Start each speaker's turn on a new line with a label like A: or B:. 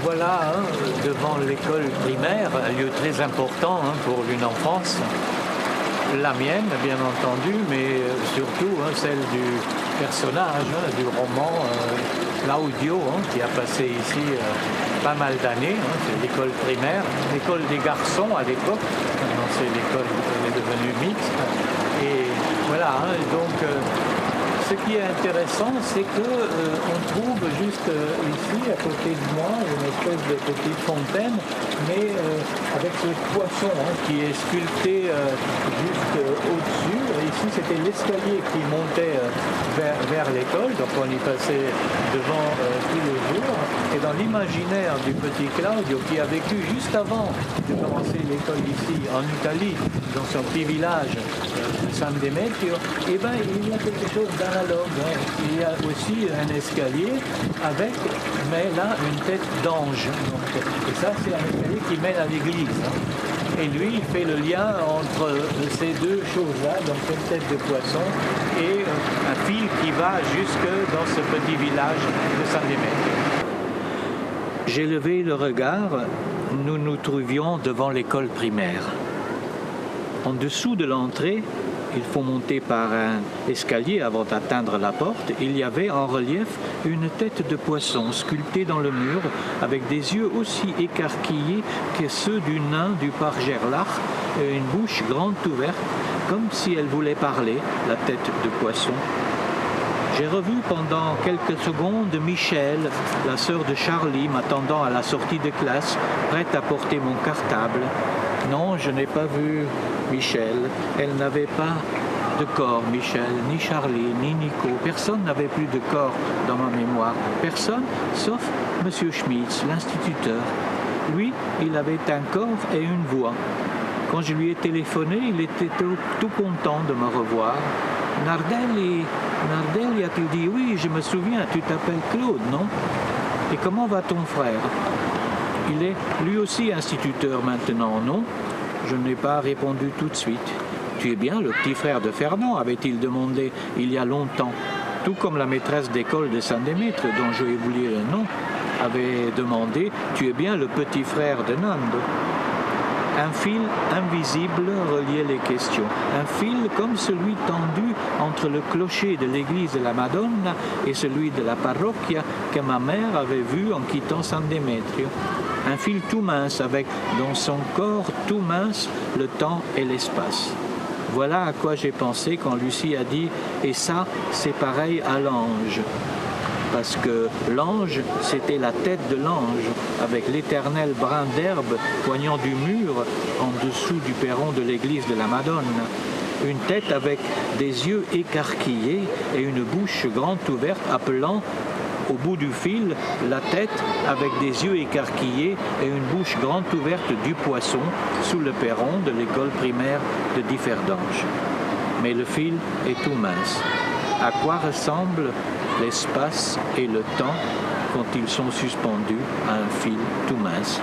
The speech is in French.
A: Voilà, hein, devant l'école primaire, un lieu très important pour une enfance. La mienne, bien entendu, mais surtout celle du personnage, du roman Claudio, qui a passé ici pas mal d'années. C'est l'école primaire, l'école des garçons à l'époque. Maintenant, c'est l'école qui est devenue mixte. Et voilà, donc ce qui est intéressant, c'est qu'on trouve juste ici, à côté de moi, une espèce de petite fontaine, mais avec ce poisson qui est sculpté juste au-dessus. Ici, c'était l'escalier qui montait vers l'école, donc on y passait devant tous les jours. Et dans l'imaginaire du petit Claudio, qui a vécu juste avant de commencer l'école ici, en Italie, dans son petit village de San Demetrio, eh ben, il y a quelque chose d'analogue. Il y a aussi un escalier avec, mais là, une tête d'ange. Et ça, c'est un escalier qui mène à l'église. Et lui, il fait le lien entre ces deux choses-là, donc une tête de poisson et un fil qui va jusque dans ce petit village de San Demetrio. J'ai levé le regard, nous nous trouvions devant l'école primaire. En dessous de l'entrée, il faut monter par un escalier avant d'atteindre la porte. Il y avait en relief une tête de poisson sculptée dans le mur avec des yeux aussi écarquillés que ceux du nain du parc Gerlach et une bouche grande ouverte comme si elle voulait parler, la tête de poisson. J'ai revu pendant quelques secondes Michel, la sœur de Charlie, m'attendant à la sortie de classe, prête à porter mon cartable. Non, je n'ai pas vu Michel. Elle n'avait pas de corps, Michel, ni Charlie, ni Nico. Personne n'avait plus de corps dans ma mémoire. Personne, sauf M. Schmitz, l'instituteur. Lui, il avait un corps et une voix. Quand je lui ai téléphoné, il était tout content de me revoir. Nardelli, a-t-il dit, oui, je me souviens, tu t'appelles Claude, non? Et comment va ton frère? Il est lui aussi instituteur maintenant, non? Je n'ai pas répondu tout de suite. Tu es bien le petit frère de Fernand, avait-il demandé il y a longtemps. Tout comme la maîtresse d'école de Saint-Démètre, dont j'ai oublié le nom, avait demandé tu es bien le petit frère de Nando. Un fil invisible reliait les questions. Un fil comme celui tendu entre le clocher de l'église de la Madonna et celui de la parrocchia que ma mère avait vu en quittant San Demetrio. Un fil tout mince avec, dans son corps tout mince, le temps et l'espace. Voilà à quoi j'ai pensé quand Lucie a dit « Et ça, c'est pareil à l'ange ». Parce que l'ange, c'était la tête de l'ange, avec l'éternel brin d'herbe poignant du mur en dessous du perron de l'église de la Madone. Une tête avec des yeux écarquillés et une bouche grande ouverte appelant, au bout du fil, la tête avec des yeux écarquillés et une bouche grande ouverte du poisson sous le perron de l'école primaire de Differdange. Mais le fil est tout mince. À quoi ressemble l'espace et le temps quand ils sont suspendus à un fil tout mince?